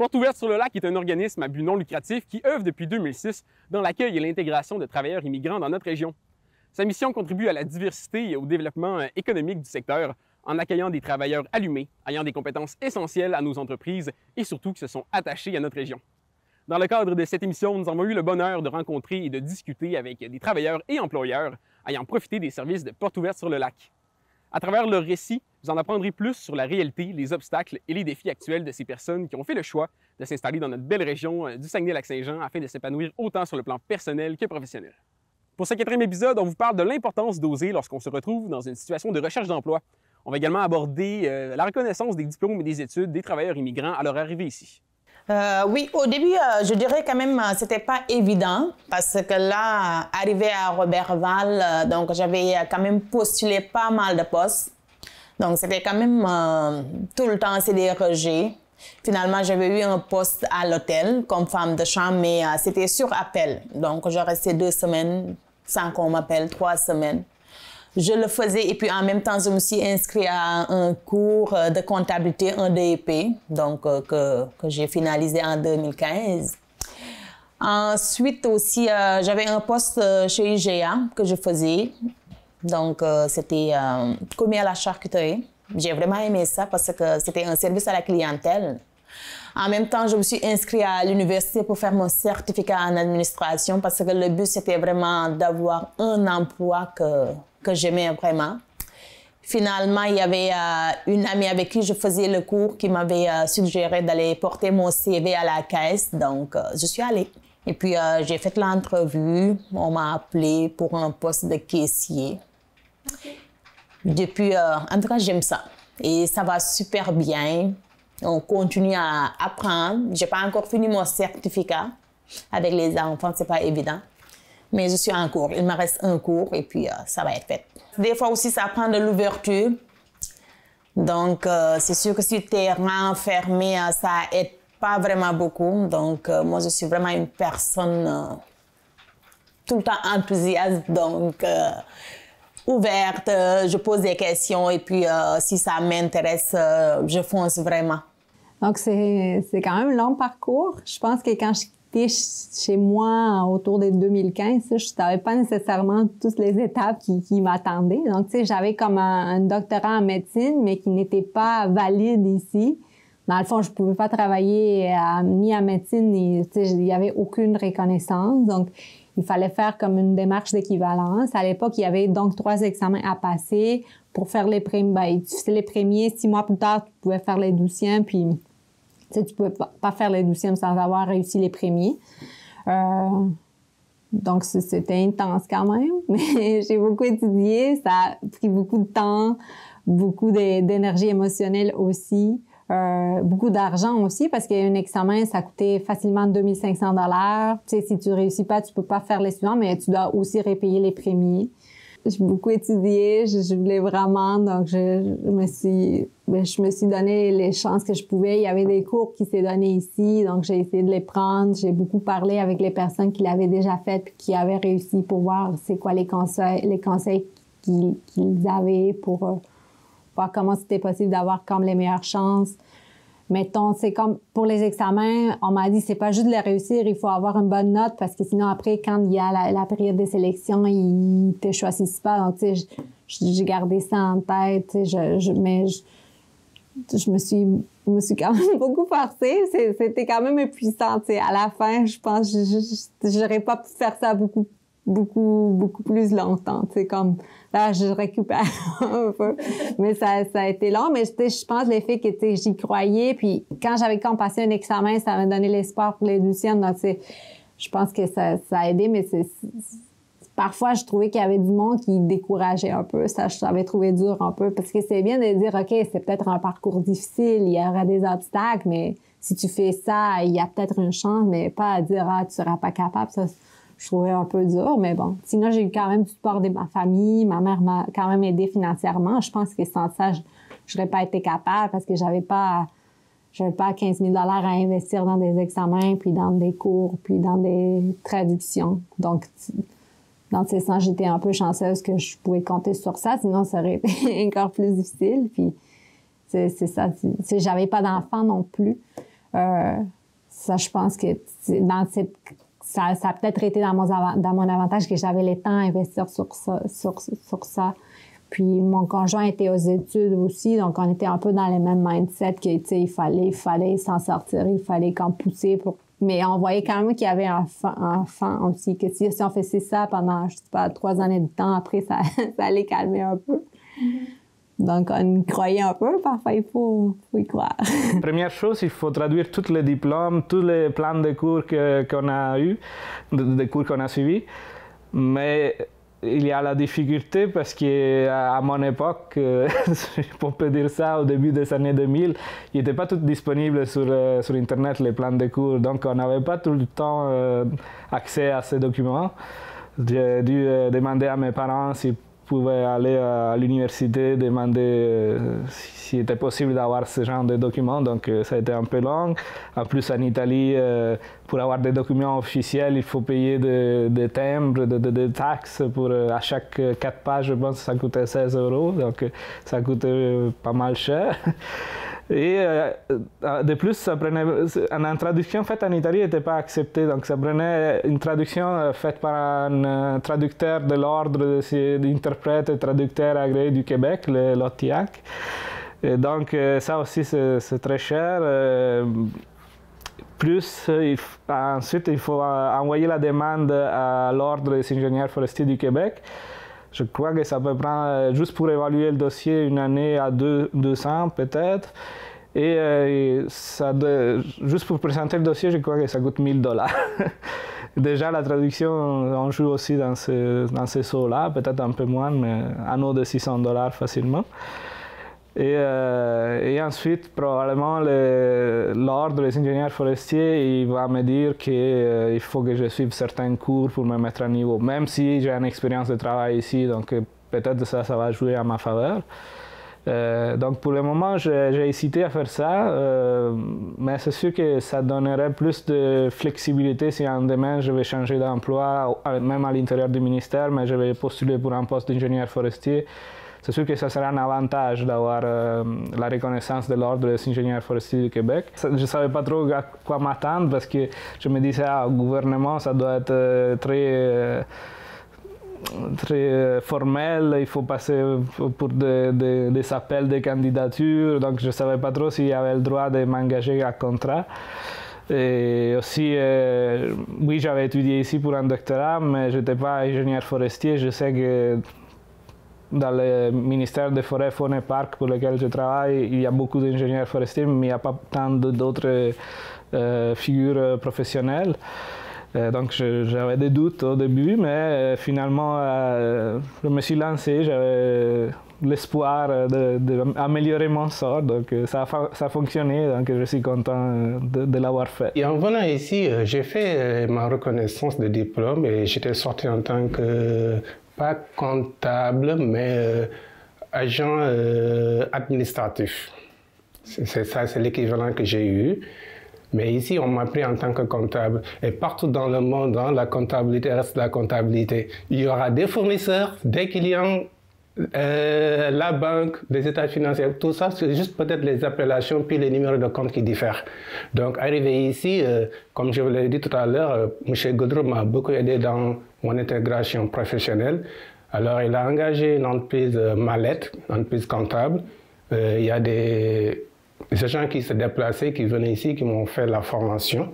Portes ouvertes sur le lac est un organisme à but non lucratif qui œuvre depuis 2006 dans l'accueil et l'intégration de travailleurs immigrants dans notre région. Sa mission contribue à la diversité et au développement économique du secteur en accueillant des travailleurs allumés, ayant des compétences essentielles à nos entreprises et surtout qui se sont attachés à notre région. Dans le cadre de cette émission, nous avons eu le bonheur de rencontrer et de discuter avec des travailleurs et employeurs ayant profité des services de Portes ouvertes sur le lac. À travers leur récit, vous en apprendrez plus sur la réalité, les obstacles et les défis actuels de ces personnes qui ont fait le choix de s'installer dans notre belle région du Saguenay-Lac-Saint-Jean afin de s'épanouir autant sur le plan personnel que professionnel. Pour ce 4e épisode, on vous parle de l'importance d'oser lorsqu'on se retrouve dans une situation de recherche d'emploi. On va également aborder la reconnaissance des diplômes et des études des travailleurs immigrants à leur arrivée ici. Oui, au début, je dirais quand même, c'était pas évident parce que là, arrivé à Roberval, donc j'avais quand même postulé pas mal de postes. Donc c'était quand même tout le temps, c'est des rejets. Finalement, j'avais eu un poste à l'hôtel comme femme de chambre, mais c'était sur appel. Donc je restais 2 semaines sans qu'on m'appelle, 3 semaines. Je le faisais et puis en même temps, je me suis inscrite à un cours de comptabilité, un DEP, donc que j'ai finalisé en 2015. Ensuite aussi, j'avais un poste chez IGA que je faisais. Donc, c'était commis à la charcuterie. J'ai vraiment aimé ça parce que c'était un service à la clientèle. En même temps, je me suis inscrite à l'université pour faire mon certificat en administration parce que le but, c'était vraiment d'avoir un emploi que j'aimais vraiment. Finalement, il y avait une amie avec qui je faisais le cours qui m'avait suggéré d'aller porter mon CV à la caisse. Donc, je suis allée. Et puis, j'ai fait l'entrevue. On m'a appelé pour un poste de caissier. Okay. Depuis, en tout cas, j'aime ça. Et ça va super bien. On continue à apprendre. Je n'ai pas encore fini mon certificat. Avec les enfants, ce n'est pas évident. Mais je suis en cours. Il me reste un cours et puis ça va être fait. Des fois aussi, ça prend de l'ouverture. Donc, c'est sûr que si tu es renfermé, ça n'aide pas vraiment beaucoup. Donc, moi, je suis vraiment une personne tout le temps enthousiaste. Donc, ouverte, je pose des questions et puis si ça m'intéresse, je fonce vraiment. Donc, c'est quand même un long parcours. Je pense que quand j'étais chez moi autour de 2015, je ne savais pas nécessairement toutes les étapes qui m'attendaient. Donc, tu sais, j'avais comme un doctorat en médecine, mais qui n'était pas valide ici. Dans le fond, je ne pouvais pas travailler ni en médecine, ni, tu sais, il n'y avait aucune reconnaissance. Donc, il fallait faire comme une démarche d'équivalence. À l'époque, il y avait donc 3 examens à passer pour faire les premiers. Ben, tu faisais les premiers, 6 mois plus tard, tu pouvais faire les 12e, puis tu sais, tu pouvais pas faire les 12e sans avoir réussi les premiers. Donc, c'était intense quand même, mais j'ai beaucoup étudié. Ça a pris beaucoup de temps, beaucoup d'énergie émotionnelle aussi. Beaucoup d'argent aussi parce qu'un examen, ça coûtait facilement 2500 $. Tu sais, si tu réussis pas, tu peux pas faire les suivants, mais tu dois aussi repayer les premiers. J'ai beaucoup étudié, je voulais vraiment, donc je me suis donné les chances que je pouvais. Il y avait des cours qui s'est donné ici, donc j'ai essayé de les prendre. J'ai beaucoup parlé avec les personnes qui l'avaient déjà fait puis qui avaient réussi pour voir c'est quoi les conseils qu'ils avaient pour voir comment c'était possible d'avoir comme les meilleures chances. Mettons, c'est comme pour les examens, on m'a dit c'est pas juste de les réussir, il faut avoir une bonne note parce que sinon après, quand il y a la période de sélection, ils te choisissent pas. Donc, tu sais, j'ai gardé ça en tête, tu sais, mais je me suis quand même beaucoup forcée. C'était quand même épuisant, tu sais. À la fin, je pense que j'aurais pas pu faire ça beaucoup plus longtemps, tu sais, comme là je récupère un peu, mais ça a été long, mais je pense le fait que j'y croyais, puis quand j'avais passé un examen, ça m'a donné l'espoir pour les 12e, donc je pense que ça a aidé, mais parfois je trouvais qu'il y avait du monde qui décourageait un peu, ça j'avais trouvé dur un peu, parce que c'est bien de dire ok, c'est peut-être un parcours difficile, il y aura des obstacles, mais si tu fais ça, il y a peut-être une chance, mais pas à dire tu seras pas capable, ça je trouvais un peu dur, mais bon. Sinon, j'ai eu quand même du support de ma famille. Ma mère m'a quand même aidée financièrement. Je pense que sans ça, je n'aurais pas été capable parce que j'avais pas 15 000 $ à investir dans des examens, puis dans des cours, puis dans des traductions. Donc, dans ce sens, j'étais un peu chanceuse que je pouvais compter sur ça. Sinon, ça aurait été encore plus difficile. Puis, c'est ça. J'avais pas d'enfant non plus. Ça, je pense que ça a peut-être été dans mon avantage que j'avais le temps à investir sur ça. Puis mon conjoint était aux études aussi, donc on était un peu dans le même mindset que, tu sais, il fallait s'en sortir, il fallait qu'on poussait pour... Mais on voyait quand même qu'il y avait un fond aussi, que si on faisait ça pendant, je sais pas, 3 années de temps, après, ça allait calmer un peu. Donc, on y croyait un peu, parfois il faut y croire. Première chose, il faut traduire tous les diplômes, tous les plans de cours qu'on a eus, des cours qu'on a suivis. Mais il y a la difficulté parce qu'à mon époque, on peut dire ça, au début des années 2000, il n'était pas tout disponible sur Internet, les plans de cours. Donc, on n'avait pas tout le temps accès à ces documents. J'ai dû demander à mes parents s'ils pouvaient aller à l'université, demander s'il était possible d'avoir ce genre de documents. Donc, ça a été un peu long. En plus, en Italie, pour avoir des documents officiels, il faut payer des timbres, des taxes. À chaque 4 pages, je pense que ça coûtait 16 €. Donc, ça coûtait pas mal cher. Et de plus, ça prenait, une traduction faite en Italie n'était pas acceptée. Donc, ça prenait une traduction faite par un traducteur de l'ordre d'interprètes et traducteurs agréés du Québec, l'OTIAC. Et donc, ça aussi, c'est très cher. Plus, ensuite, il faut envoyer la demande à l'Ordre des ingénieurs forestiers du Québec. Je crois que ça peut prendre, juste pour évaluer le dossier, 1 année à 200 peut-être. Et juste pour présenter le dossier, je crois que ça coûte 1 000 $. Déjà, la traduction, on joue aussi dans ces eaux-là, peut-être un peu moins, mais un eau de 600 $ facilement. Et ensuite, probablement, l'Ordre des ingénieurs forestiers, il va me dire qu'il faut que je suive certains cours pour me mettre à niveau, même si j'ai une expérience de travail ici, donc peut-être ça va jouer à ma faveur. Donc pour le moment, j'ai hésité à faire ça, mais c'est sûr que ça donnerait plus de flexibilité si un demain je vais changer d'emploi, même à l'intérieur du ministère, mais je vais postuler pour un poste d'ingénieur forestier. C'est sûr que ça sera un avantage d'avoir la reconnaissance de l'Ordre des ingénieurs forestiers du Québec. Je ne savais pas trop à quoi m'attendre parce que je me disais, au gouvernement, ça doit être très formel, il faut passer pour des appels de candidature, donc je ne savais pas trop s'il y avait le droit de m'engager à contrat. Et aussi, oui, j'avais étudié ici pour un doctorat, mais je n'étais pas ingénieur forestier. Je sais que dans le ministère des Forêts, Faune et Parcs pour lequel je travaille, il y a beaucoup d'ingénieurs forestiers, mais il n'y a pas tant d'autres figures professionnelles. Donc j'avais des doutes au début, mais finalement je me suis lancé, j'avais l'espoir d'améliorer mon sort, donc ça a fonctionné, donc je suis content de l'avoir fait. Et en venant ici, j'ai fait ma reconnaissance de diplôme et j'étais sorti en tant que, pas comptable, mais agent administratif. C'est ça, c'est l'équivalent que j'ai eu. Mais ici, on m'a pris en tant que comptable. Et partout dans le monde, la comptabilité reste la comptabilité. Il y aura des fournisseurs, des clients, la banque, les états financiers, tout ça, c'est juste peut-être les appellations puis les numéros de compte qui diffèrent. Donc, arrivé ici, comme je vous l'ai dit tout à l'heure, M. Gaudreau m'a beaucoup aidé dans mon intégration professionnelle. Alors, il a engagé une entreprise Mallette, une entreprise comptable. Il y a des gens qui se déplaçaient, qui venaient ici, qui m'ont fait la formation.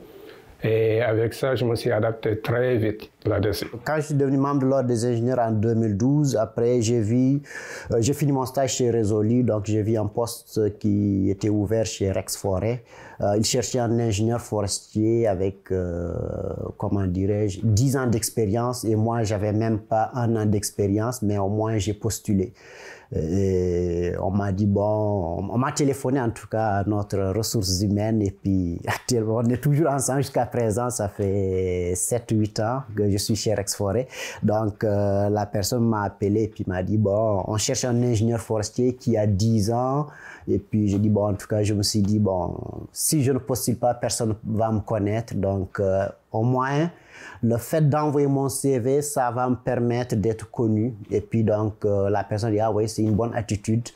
Et avec ça, je me suis adapté très vite là-dessus. Quand je suis devenu membre de l'Ordre des ingénieurs en 2012, après j'ai fini mon stage chez Résolu, donc j'ai vu un poste qui était ouvert chez Rex Forêt. Ils cherchaient un ingénieur forestier avec, comment dirais-je, 10 ans d'expérience, et moi j'avais même pas 1 an d'expérience, mais au moins j'ai postulé. Et on m'a dit, bon, on m'a téléphoné en tout cas à notre ressources humaines, et puis actuellement on est toujours ensemble jusqu'à présent, ça fait 7-8 ans que je suis chez Rex Forêt. Donc la personne m'a appelé et puis m'a dit, bon, on cherche un ingénieur forestier qui a 10 ans. Et puis j'ai dit, bon, en tout cas je me suis dit, bon, si je ne postule pas, personne ne va me connaître, donc au moins, le fait d'envoyer mon CV, ça va me permettre d'être connu. Et puis donc, la personne dit, ah oui, c'est une bonne attitude.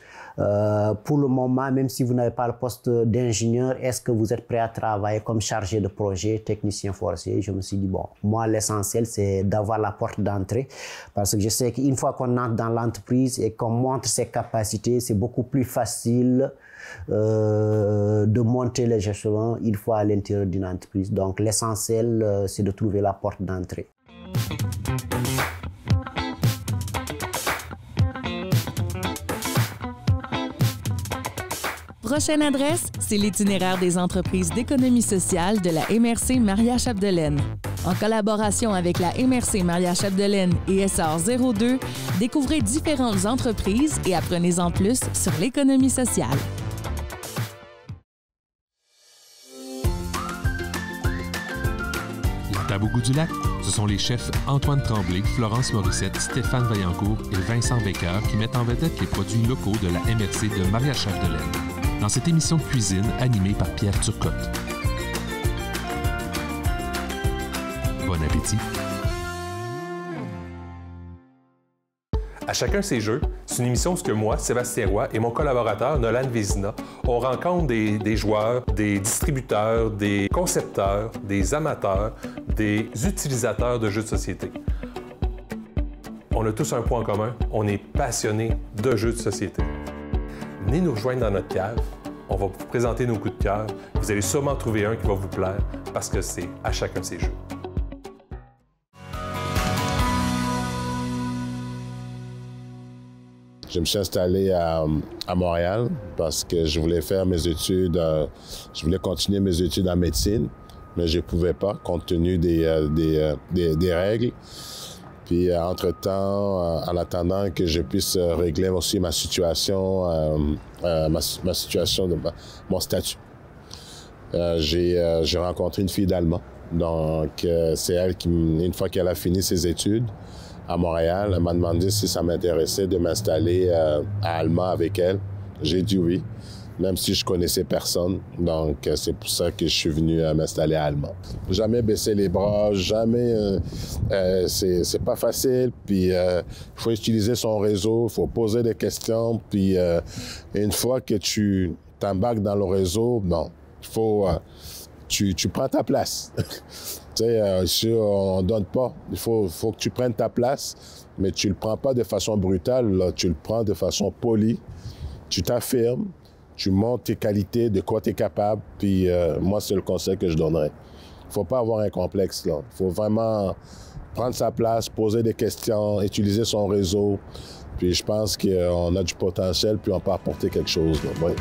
Pour le moment, même si vous n'avez pas le poste d'ingénieur, est-ce que vous êtes prêt à travailler comme chargé de projet, technicien forestier? Je me suis dit, bon, moi, l'essentiel, c'est d'avoir la porte d'entrée. Parce que je sais qu'une fois qu'on entre dans l'entreprise et qu'on montre ses capacités, c'est beaucoup plus facile de monter les échelons une fois à l'intérieur d'une entreprise. Donc, l'essentiel, c'est de trouver la porte d'entrée. Prochaine adresse, c'est l'itinéraire des entreprises d'économie sociale de la MRC Maria-Chapdelaine. En collaboration avec la MRC Maria-Chapdelaine et SR02, découvrez différentes entreprises et apprenez-en plus sur l'économie sociale. La Tabougou-du-Lac, ce sont les chefs Antoine Tremblay, Florence Morissette, Stéphane Vaillancourt et Vincent Becker qui mettent en vedette les produits locaux de la MRC de Maria-Chapdelaine dans cette émission de cuisine animée par Pierre Turcotte. Bon appétit! À chacun ses jeux, c'est une émission où moi, Sébastien Roy et mon collaborateur Nolan Vézina, on rencontre des joueurs, des distributeurs, des concepteurs, des amateurs, des utilisateurs de jeux de société. On a tous un point en commun, on est passionnés de jeux de société. Venez nous rejoindre dans notre cave, on va vous présenter nos coups de cœur. Vous allez sûrement trouver un qui va vous plaire parce que c'est à chacun ses jeux. Je me suis installé à Montréal parce que je voulais faire mes études, je voulais continuer mes études en médecine, mais je ne pouvais pas compte tenu des règles. Puis, entre-temps, en attendant que je puisse régler aussi ma situation, ma situation de mon statut, j'ai rencontré une fille d'Allemand. Donc, c'est elle qui, une fois qu'elle a fini ses études à Montréal, elle m'a demandé si ça m'intéressait de m'installer à Allemand avec elle. J'ai dit oui, même si je connaissais personne. Donc, c'est pour ça que je suis venu m'installer à Allemand. Jamais baisser les bras, jamais... c'est pas facile, puis il faut utiliser son réseau, il faut poser des questions, puis une fois que tu t'embarques dans le réseau, bon, il faut... tu prends ta place. Tu sais, si on ne donne pas, il faut que tu prennes ta place, mais tu ne le prends pas de façon brutale, là, tu le prends de façon polie. Tu t'affirmes, tu montres tes qualités, de quoi tu es capable, puis moi, c'est le conseil que je donnerais. Il ne faut pas avoir un complexe, là. Il faut vraiment prendre sa place, poser des questions, utiliser son réseau, puis je pense qu'on a du potentiel, puis on peut apporter quelque chose, là. Ouais.